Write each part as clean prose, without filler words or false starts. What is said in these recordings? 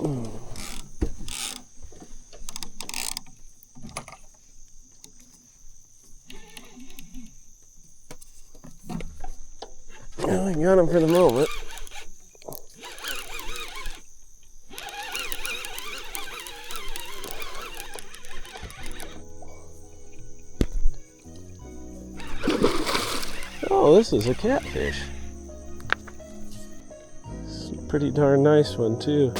Well, I got him for the moment. Oh, this is a catfish. It's a pretty darn nice one too.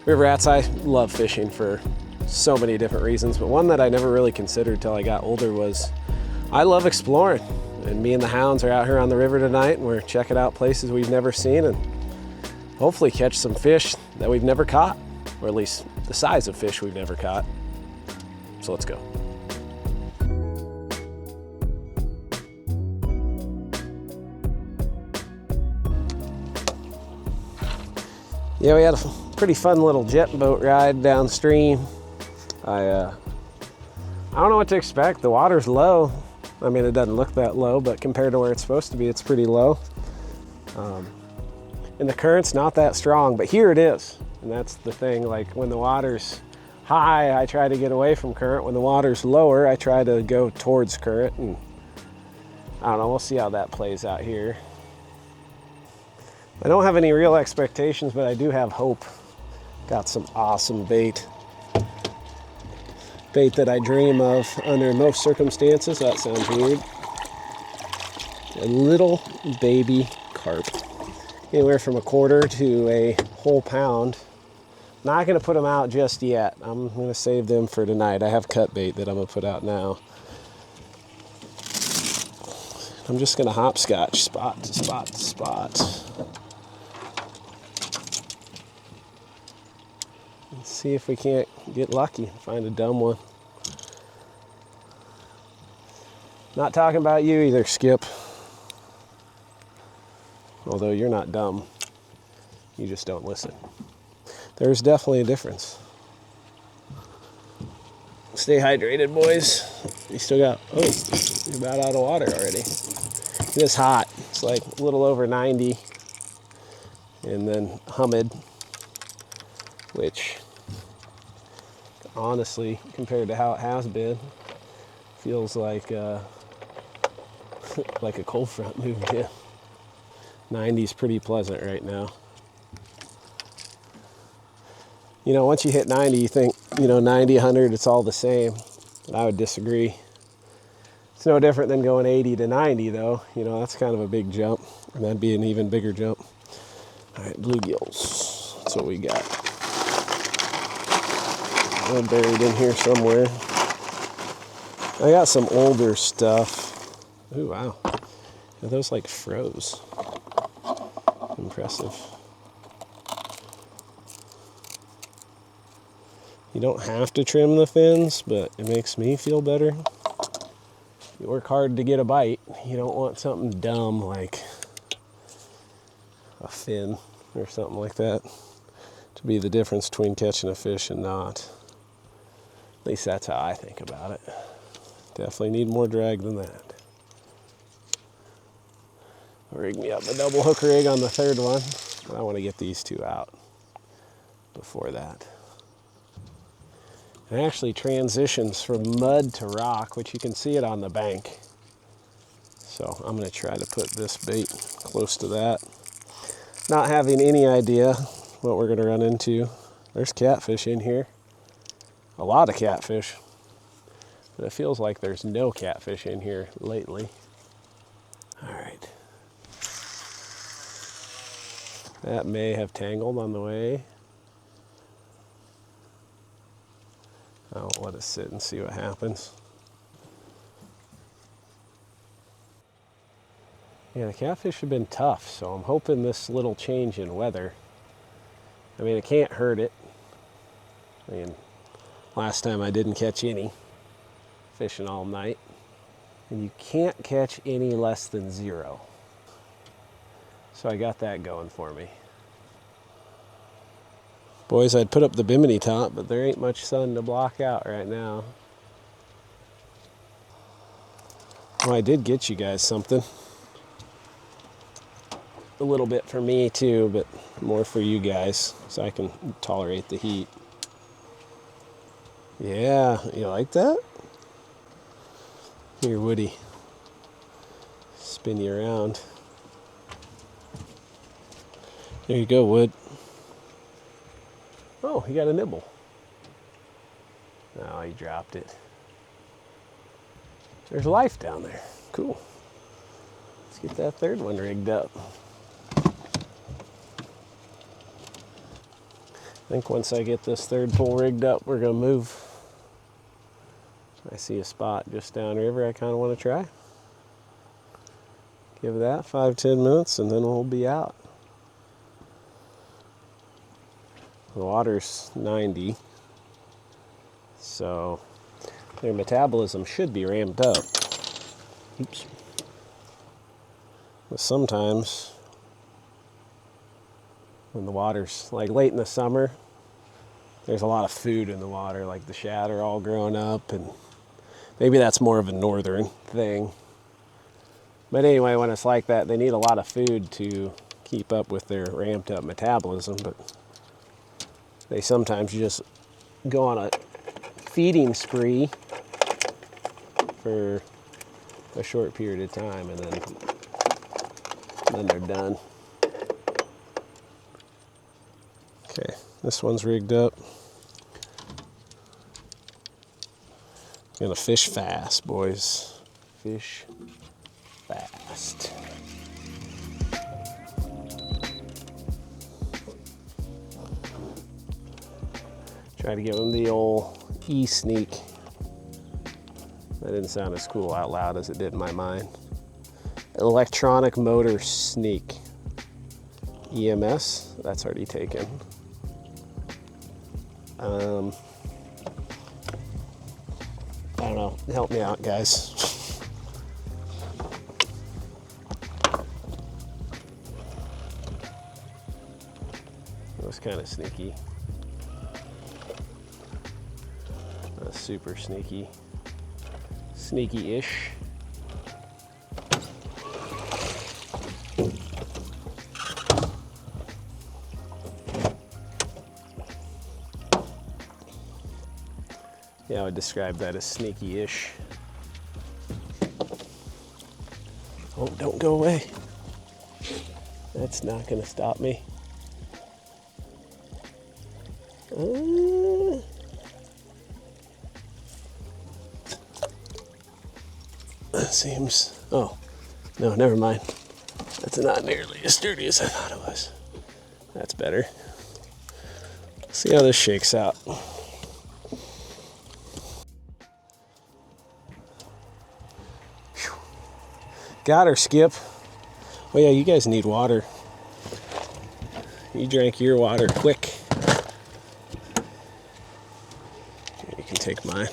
River rats, I love fishing for so many different reasons, but one that I never really considered till I got older was I love exploring. And me and the hounds are out here on the river tonight, and we're checking out places we've never seen and hopefully catch some fish that we've never caught, or at least the size of fish we've never caught. So let's go. Yeah, we had a pretty fun little jet boat ride downstream. I don't know what to expect. The water's low. I mean, it doesn't look that low, but compared to where it's supposed to be, it's pretty low. And the current's not that strong, but here it is. And that's the thing, like when the water's high, I try to get away from current. When the water's lower, I try to go towards current. And I don't know, we'll see how that plays out here. I don't have any real expectations, but I do have hope. Got some awesome bait. Bait that I dream of under most circumstances. That sounds weird. A little baby carp. Anywhere from a quarter to a whole pound. Not gonna put them out just yet. I'm gonna save them for tonight. I have cut bait that I'm gonna put out now. I'm just gonna hopscotch spot to spot to spot. Let's see if we can't get lucky, find a dumb one. Not talking about you either, Skip. Although you're not dumb, you just don't listen. There's definitely a difference. Stay hydrated, boys. You still got, oh, you're about out of water already. It is hot. It's like a little over 90. And then humid, which honestly, compared to how it has been, feels like like a cold front moved in. 90's pretty pleasant right now. You know, once you hit 90, you think, 90, 100, it's all the same. But I would disagree. It's no different than going 80 to 90, though. That's kind of a big jump. And that'd be an even bigger jump. All right, bluegills. That's what we got. They're buried in here somewhere. I got some older stuff. Ooh, wow. Yeah, those like froze. Impressive. You don't have to trim the fins, but it makes me feel better. You work hard to get a bite. You don't want something dumb like a fin or something like that to be the difference between catching a fish and not. At least that's how I think about it. Definitely need more drag than that. Rig me up a double hook rig on the third one. I want to get these two out before that. It actually transitions from mud to rock, which you can see it on the bank. So I'm going to try to put this bait close to that. Not having any idea what we're going to run into. There's catfish in here. A lot of catfish. But it feels like there's no catfish in here lately. All right. That may have tangled on the way. I'll let it sit and see what happens. Yeah, the catfish have been tough, so I'm hoping this little change in weather, I mean, it can't hurt it. I mean, last time I didn't catch any fishing all night. And you can't catch any less than 0. So I got that going for me. Boys, I'd put up the bimini top, but there ain't much sun to block out right now. Well, I did get you guys something. a little bit for me too, but more for you guys so I can tolerate the heat. Yeah, you like that? Here, Woody. Spin you around. There you go, Wood. Oh, he got a nibble. Oh, he dropped it. There's life down there. Cool. Let's get that third one rigged up. I think once I get this third pole rigged up, we're gonna move. I see a spot just downriver I kind of want to try. Give that 5-10 minutes and then we'll be out. The water's 90, so their metabolism should be ramped up. Oops. But sometimes when the water's like late in the summer, there's a lot of food in the water, like the shad are all grown up, and maybe that's more of a northern thing. But anyway, when it's like that, they need a lot of food to keep up with their ramped up metabolism, but they sometimes just go on a feeding spree for a short period of time, and then they're done. Okay, this one's rigged up. Gonna fish fast, boys. Fish fast. Try to give him the old E-sneak. That didn't sound as cool out loud as it did in my mind. Electronic motor sneak. EMS, that's already taken. I don't know, help me out, guys. It was kind of sneaky. Super sneaky. Sneaky-ish. Yeah, I would describe that as sneaky-ish. Oh, don't go away. That's not gonna stop me. Seems, oh, no, never mind. That's not nearly as sturdy as I thought it was. That's better. See how this shakes out. Whew. Got her, Skip. Oh yeah, you guys need water. You drank your water quick. You can take mine.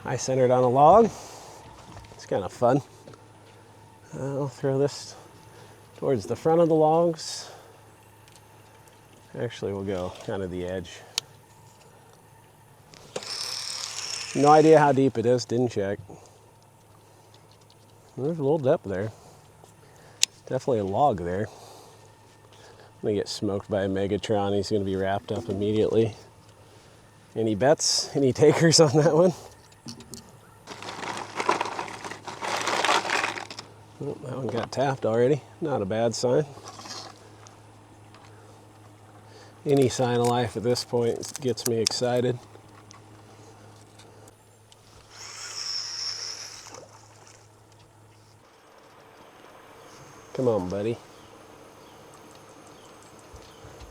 I centered on a log. It's kind of fun. I'll throw this towards the front of the logs. Actually, we'll go kind of the edge. No idea how deep it is, didn't check. There's a little depth there. Definitely a log there. I'm gonna get smoked by a Megatron. He's gonna be wrapped up immediately. Any bets? Any takers on that one? Oh, that one got tapped already. Not a bad sign. Any sign of life at this point gets me excited. Come on, buddy.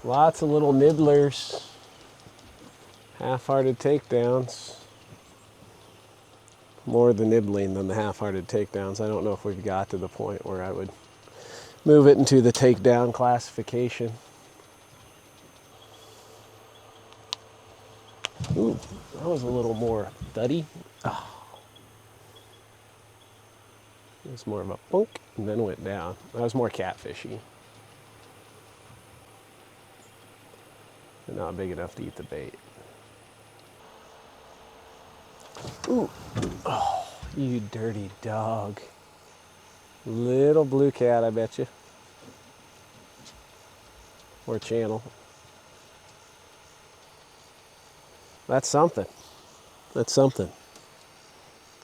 Lots of little nibblers. Half-hearted takedowns. More the nibbling than the half-hearted takedowns. I don't know if we've got to the point where I would move it into the takedown classification. Ooh, that was a little more thuddy. Oh. It was more of a bunk and then went down. That was more catfishy. They're not big enough to eat the bait. Ooh. Oh, you dirty dog. Little blue cat, I bet you. Or channel. That's something. That's something.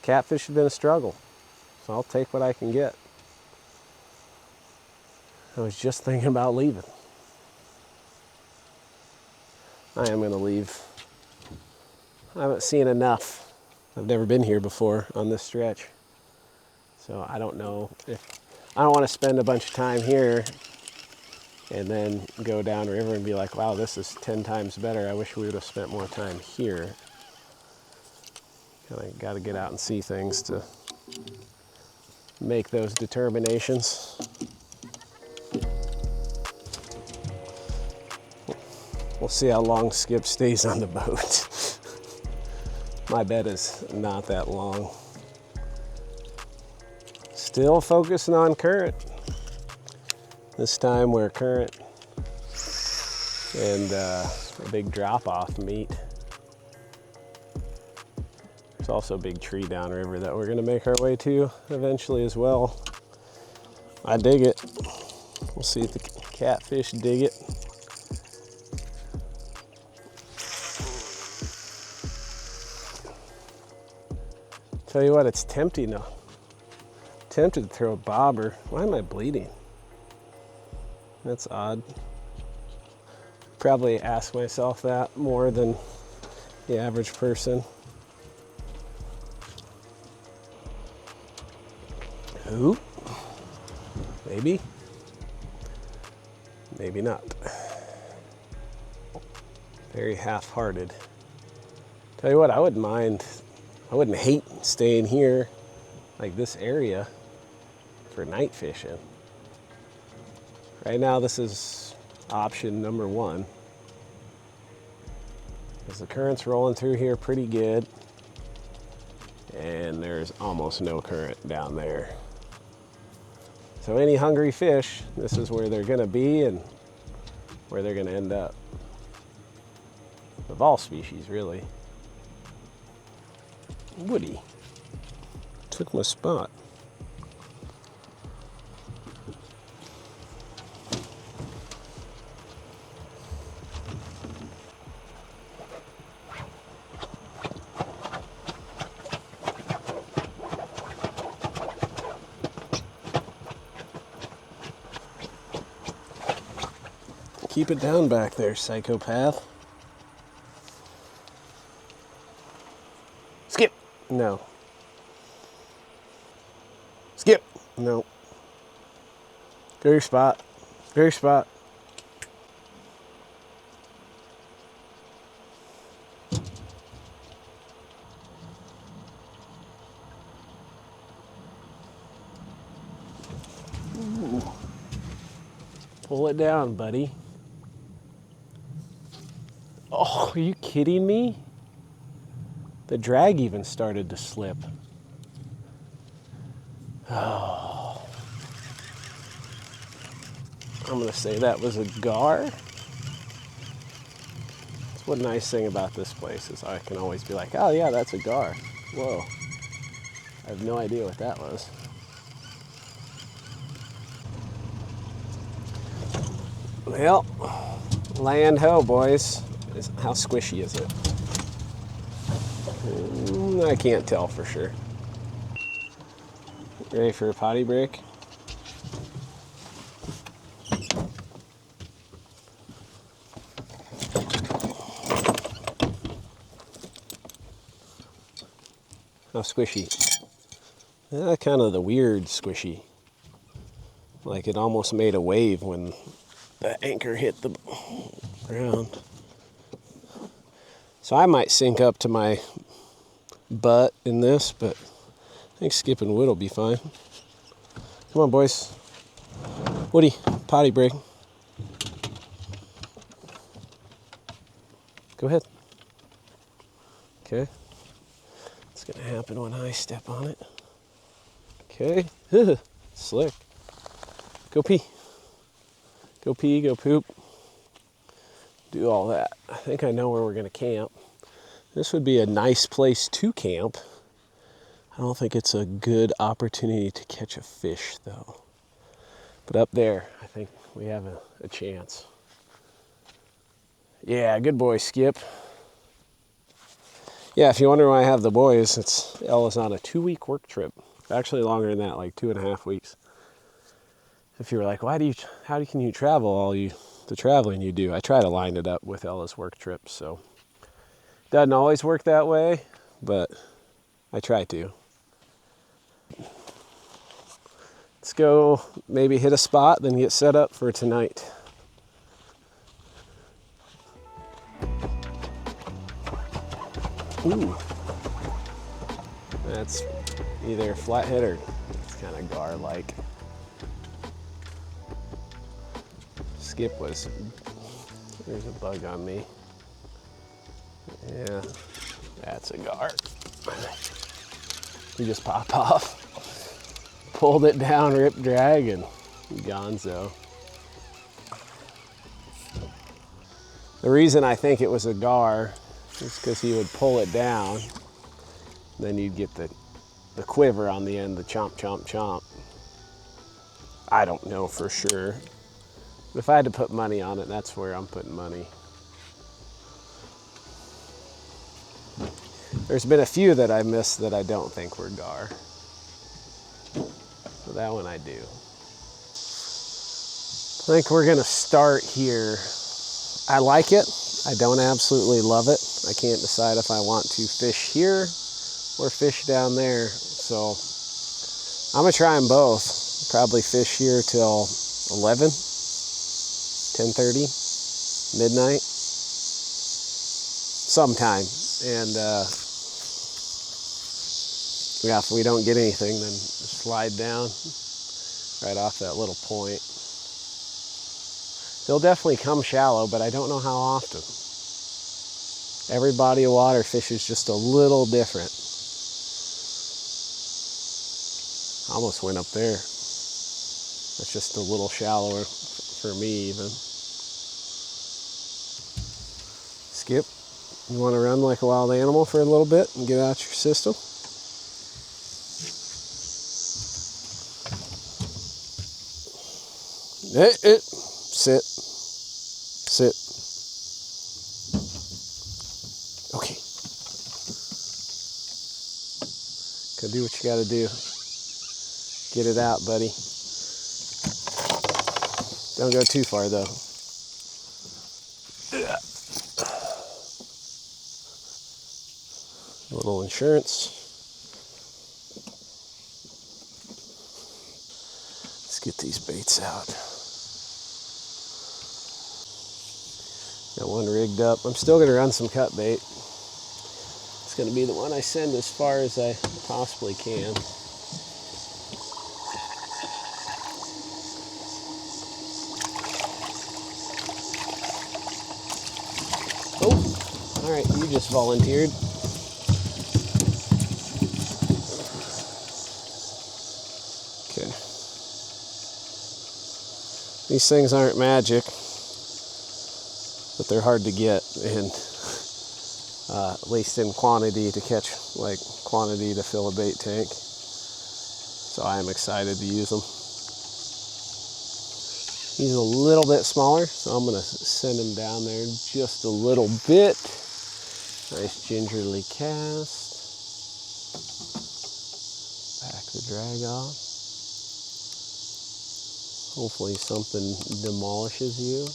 Catfish has been a struggle, so I'll take what I can get. I was just thinking about leaving. I am going to leave. I haven't seen enough. I've never been here before on this stretch. So I don't know if, I don't want to spend a bunch of time here and then go downriver and be like, wow, this is 10 times better. I wish we would have spent more time here. Kind of got to get out and see things to make those determinations. We'll see how long Skip stays on the boat. My bet is not that long. Still focusing on current. This time where current and a big drop-off meet. There's also a big tree downriver that we're going to make our way to eventually as well. I dig it. We'll see if the catfish dig it. Tell you what, it's tempting though. Tempted to throw a bobber. Why am I bleeding? That's odd. Probably ask myself that more than the average person. Who? Maybe. Maybe not. Very half-hearted. Tell you what, I wouldn't hate staying here, like this area, for night fishing. Right now, this is option number one. Because the current's rolling through here pretty good, and there's almost no current down there. So any hungry fish, this is where they're gonna be and where they're gonna end up. Of all species, really. Woody took my spot. Keep it down back there, psychopath. Skip. No. Skip. No. Go to your spot. Go to your spot. Ooh. Pull it down, buddy. Oh, are you kidding me? The drag even started to slip. Oh. I'm gonna say that was a gar. That's one nice thing about this place is I can always be like, oh yeah, that's a gar. Whoa. I have no idea what that was. Well, land ho, boys. How squishy is it? I can't tell for sure. Ready for a potty break? How squishy? Kind of the weird squishy. Like it almost made a wave when the anchor hit the ground. So I might sink up to my butt in this, but I think Skip and Wood will be fine. Come on, boys. Woody, potty break. Go ahead. Okay. It's gonna happen when I step on it. Okay. Slick. Go pee. Go pee, go poop. Do all that. I think I know where we're gonna camp. This would be a nice place to camp I don't think it's a good opportunity to catch a fish though. But up there, I think we have a chance. Yeah, good boy, Skip. Yeah, if you wonder why I have the boys, Ella's on a 2-week work trip. Actually longer than that, like 2.5 weeks. If you were like, how can you travel the traveling you do? I try to line it up with Ella's work trip, so. Doesn't always work that way, but I try to. Let's go maybe hit a spot, then get set up for tonight. Ooh. That's either flathead or it's kind of gar-like. Skip was, there's a bug on me. Yeah, that's a gar. You just pop off. Pulled it down, rip, drag, and gonzo. The reason I think it was a gar is because he would pull it down, then you'd get the quiver on the end, the chomp, chomp, chomp. I don't know for sure. But if I had to put money on it, that's where I'm putting money. There's been a few that I missed that I don't think were gar. So that one I do. I think we're gonna start here. I like it. I don't absolutely love it. I can't decide if I want to fish here or fish down there. So I'm gonna try them both. Probably fish here till 11, 10:30, midnight, sometime. And yeah, if we don't get anything, then slide down right off that little point. They'll definitely come shallow, but I don't know how often. Every body of water fishes just a little different. I almost went up there. It's just a little shallower for me even. Skip, you want to run like a wild animal for a little bit and get out your system? Sit. Sit. Okay. Go do what you gotta do. Get it out, buddy. Don't go too far though. A little insurance. Let's get these baits out. Got one rigged up. I'm still gonna run some cut bait. It's gonna be the one I send as far as I possibly can. Oh, all right, you just volunteered. Okay. These things aren't magic, but they're hard to get, and at least in quantity to catch, like quantity to fill a bait tank. So I am excited to use them. He's a little bit smaller, so I'm gonna send him down there just a little bit. Nice gingerly cast. Back the drag off. Hopefully something demolishes you.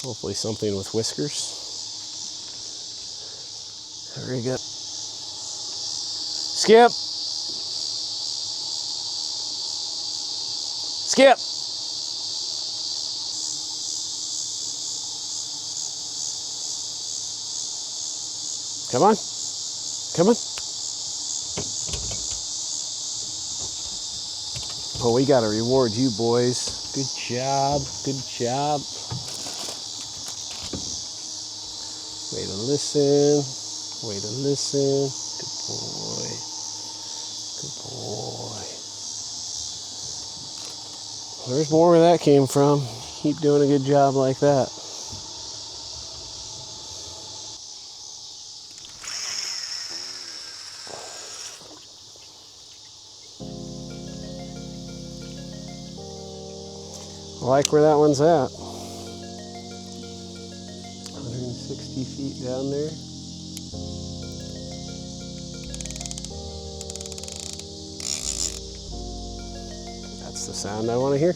Hopefully something with whiskers. Very good. Skip! Skip! Come on. Come on. Oh, we gotta reward you boys. Good job. Good job. Way to listen. Way to listen. Good boy. Good boy. There's more where that came from. Keep doing a good job like that. like where that one's at. 160 feet down there. That's the sound I want to hear.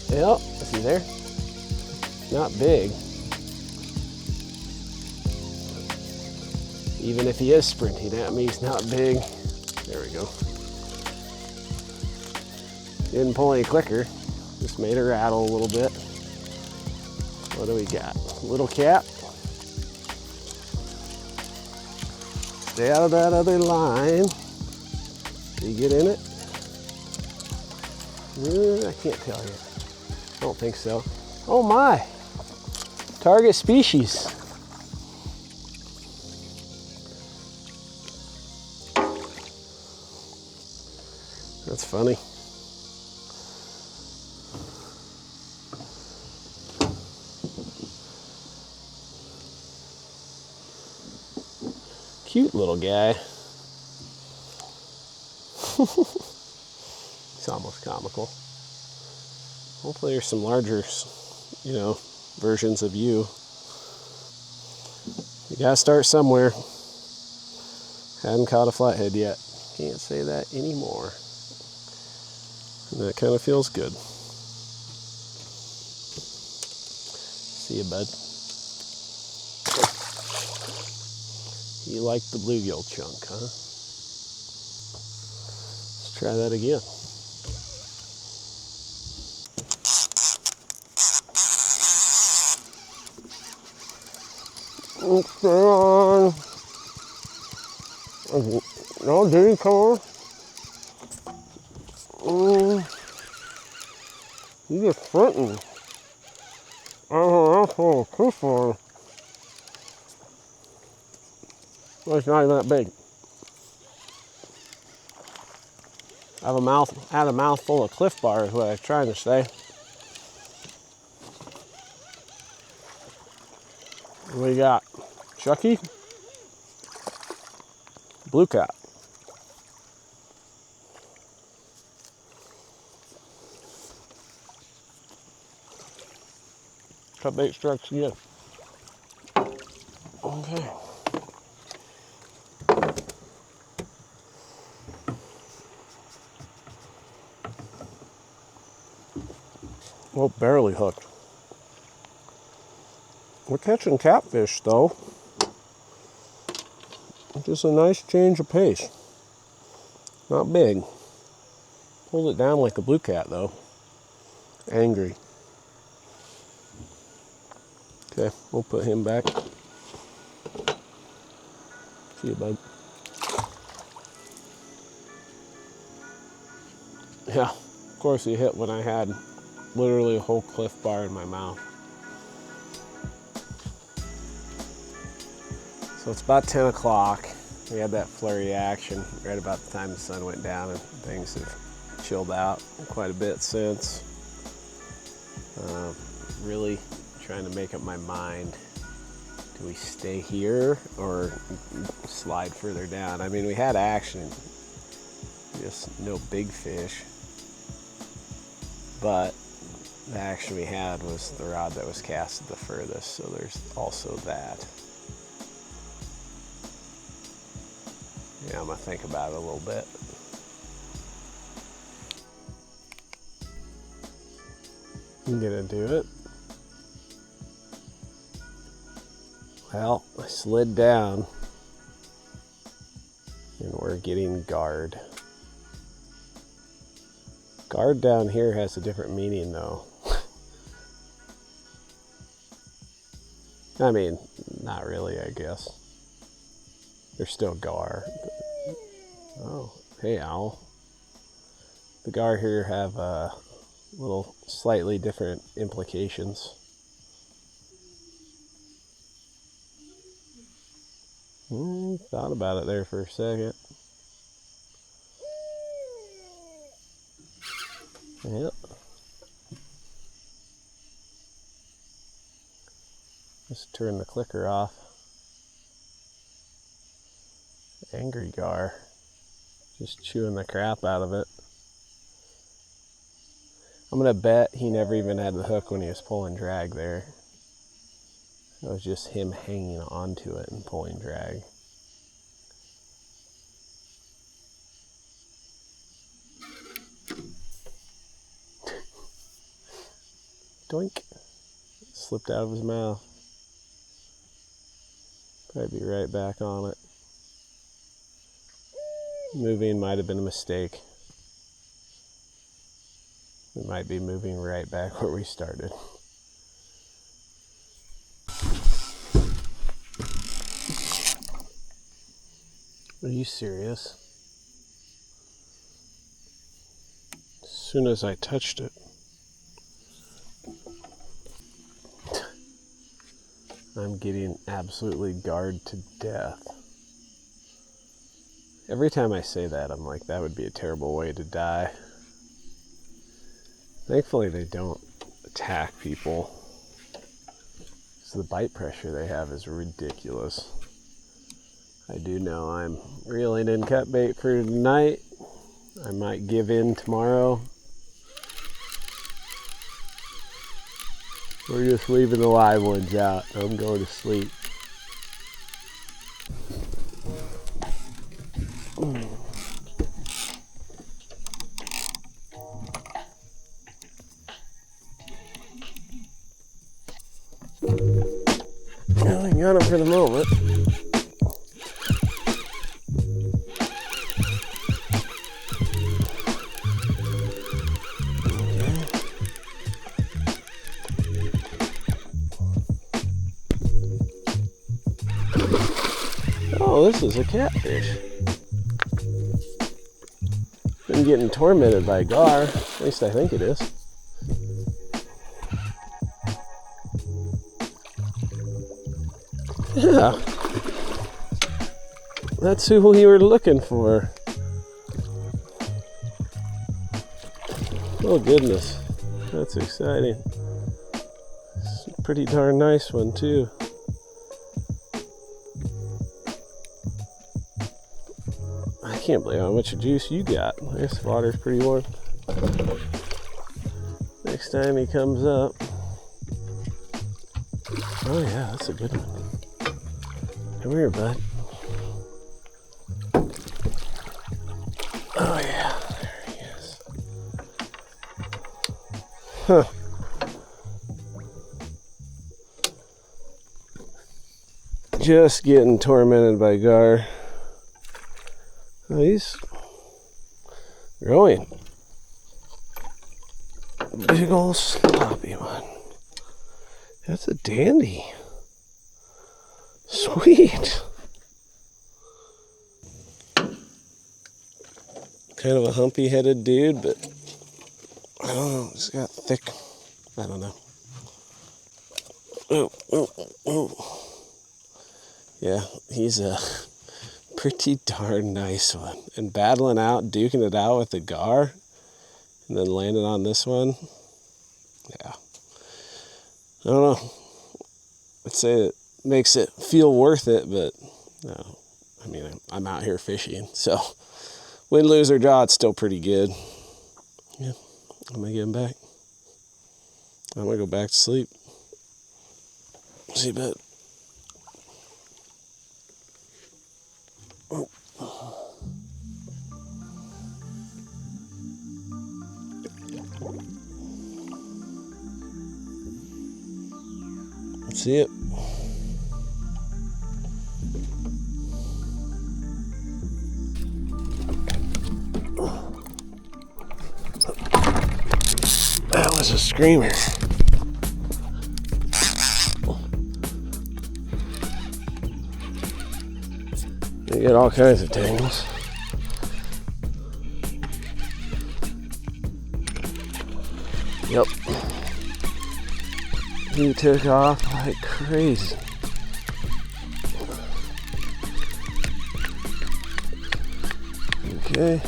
Yep, is he there? Not big. Even if he is sprinting at me, he's not big. There we go. Didn't pull any clicker, just made it rattle a little bit. What do we got? Little cat. Stay out of that other line. Did you get in it? I can't tell you. I don't think so. Oh my! Target species. That's funny. Cute little guy. It's almost comical. Hopefully there's some larger, versions of you. You gotta start somewhere. Hadn't caught a flathead yet. Can't say that anymore. And that kind of feels good. See you, bud. You like the bluegill chunk, huh? Let's try that again. Stay on. No, did he come on? You just sprinting. Oh, that's a little too far. Well, it's not even that big. I had a mouthful of Cliff Bar is what I was trying to say. What do you got? Chucky? Blue cat. Cut bait strikes again. Okay. Well, barely hooked. We're catching catfish though. Just a nice change of pace. Not big. Pulled it down like a blue cat though. Angry. Okay, we'll put him back. See you, bud. Yeah, of course he hit when I had literally a whole Cliff Bar in my mouth. So it's about 10 o'clock. We had that flurry action right about the time the sun went down, and things have chilled out quite a bit since. Really trying to make up my mind. Do we stay here or slide further down? I mean, we had action, just no big fish. But the action we had was the rod that was casted the furthest, so there's also that. Yeah, I'm gonna think about it a little bit. I'm gonna do it. Well, I slid down and we're getting guard. Guard down here has a different meaning though. I mean, not really, I guess. There's still gar. Oh, hey owl. The gar here have little slightly different implications. Thought about it there for a second. Yep. Just turn the clicker off. Angry gar. Just chewing the crap out of it. I'm gonna bet he never even had the hook when he was pulling drag there. It was just him hanging onto it and pulling drag. Doink. Slipped out of his mouth. Probably be right back on it. Moving might have been a mistake. We might be moving right back where we started. Are you serious? As soon as I touched it, I'm getting absolutely garred to death. Every time I say that, I'm like, that would be a terrible way to die. Thankfully, they don't attack people. So the bite pressure they have is ridiculous. I do know I'm reeling in cut bait for tonight. I might give in tomorrow. We're just leaving the live ones out. I'm going to sleep. Well, I got him for the moment. Oh, this is a catfish. Been getting tormented by gar, at least I think it is. Yeah. That's who we were looking for. Oh goodness, that's exciting. It's a pretty darn nice one too. I can't believe how much juice you got. This water's pretty warm. Next time he comes up. Oh yeah, that's a good one. Come here, bud. Oh yeah, there he is. Huh. Just getting tormented by gar. Oh, he's growing. Big old sloppy one. That's a dandy. Sweet. Kind of a humpy headed dude, but I don't know, he's got thick, I don't know. Oh, oh, oh. Yeah, he's a pretty darn nice one. And battling out, duking it out with the gar, and then landing on this one. Yeah. I don't know. I'd say it makes it feel worth it, but no. I mean, I'm out here fishing, so win, lose, or draw, it's still pretty good. Yeah, I'm gonna get him back. I'm gonna go back to sleep. See you, bud. Oh. See it. That was a screamer. You get all kinds of tangles. Yep. He took off like crazy. Okay.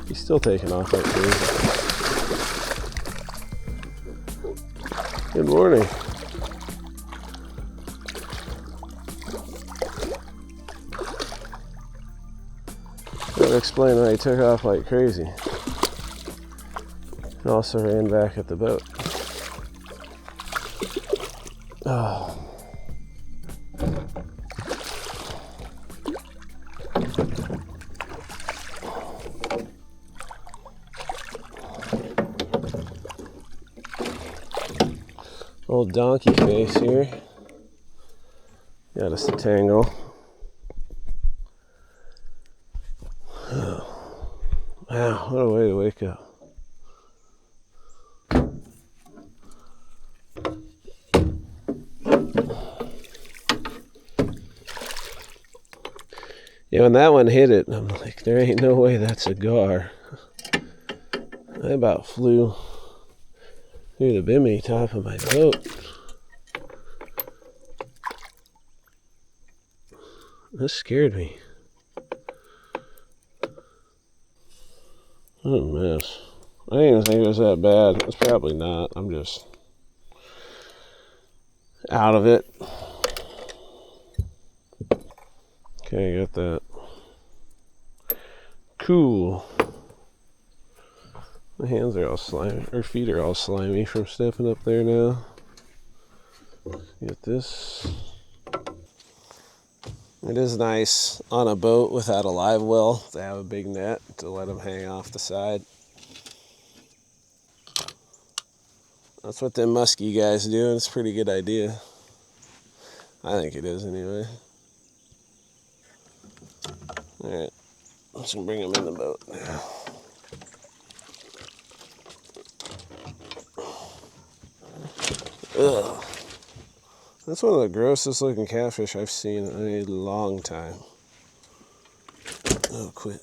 He's still taking off like crazy. Good morning. explain why he took off like crazy. And also ran back at the boat. Oh. Old donkey face here. Got us a tangle. Oh. Wow, what a way to wake up. Yeah, when that one hit it, I'm like, there ain't no way that's a gar. I about flew through the bimini top of my boat. This scared me. What a mess. I didn't even think it was that bad. It's probably not. I'm just out of it. Okay, got that. Cool. My hands are all slimy, or feet are all slimy from stepping up there now. Get this. It is nice on a boat without a live well to have a big net to let them hang off the side. That's what them musky guys do, and it's a pretty good idea. I think it is anyway. Alright, let's bring them in the boat now. Ugh. That's one of the grossest looking catfish I've seen in a long time. Oh, quit.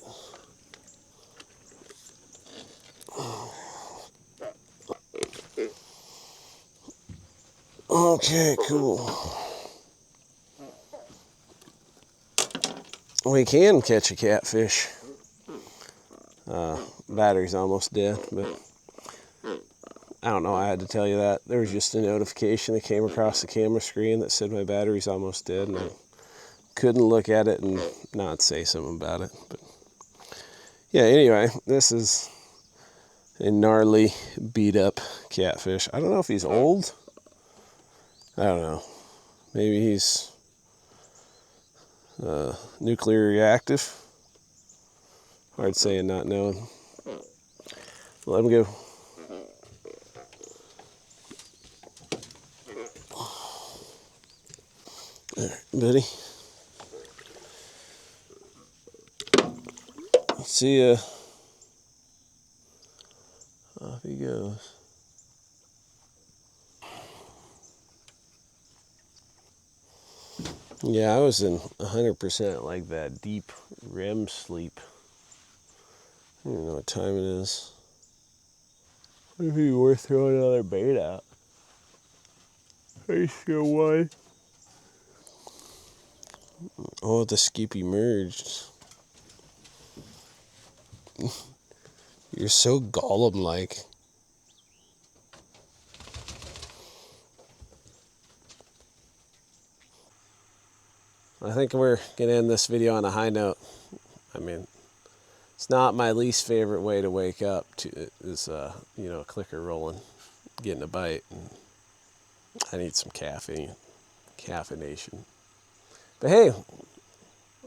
Okay, cool. We can catch a catfish. Battery's almost dead, but I don't know, I had to tell you that. There was just a notification that came across the camera screen that said my battery's almost dead, and I couldn't look at it and not say something about it. But yeah, anyway, this is a gnarly, beat up catfish. I don't know if he's old. I don't know. Maybe he's nuclear reactive. Hard saying, not knowing. Let him go. All right, buddy. See ya. Off he goes. Yeah, I was in 100% like that deep REM sleep. I don't even know what time it is. Would it be worth throwing another bait out? I still one. Oh, the skippy merged. You're so Gollum-like. I think we're gonna end this video on a high note. I mean, it's not my least favorite way to wake up. Is you know, a clicker rolling, getting a bite. And I need some caffeination. But hey,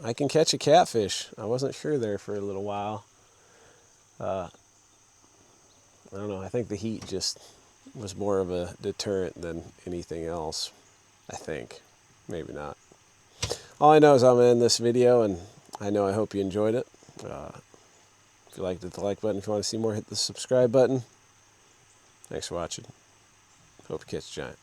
I can catch a catfish. I wasn't sure there for a little while. I don't know. I think the heat just was more of a deterrent than anything else. I think, maybe not. All I know is I'm gonna end this video, and I hope you enjoyed it. If you liked it, the like button. If you want to see more, hit the subscribe button. Thanks for watching. Hope you catch a giant.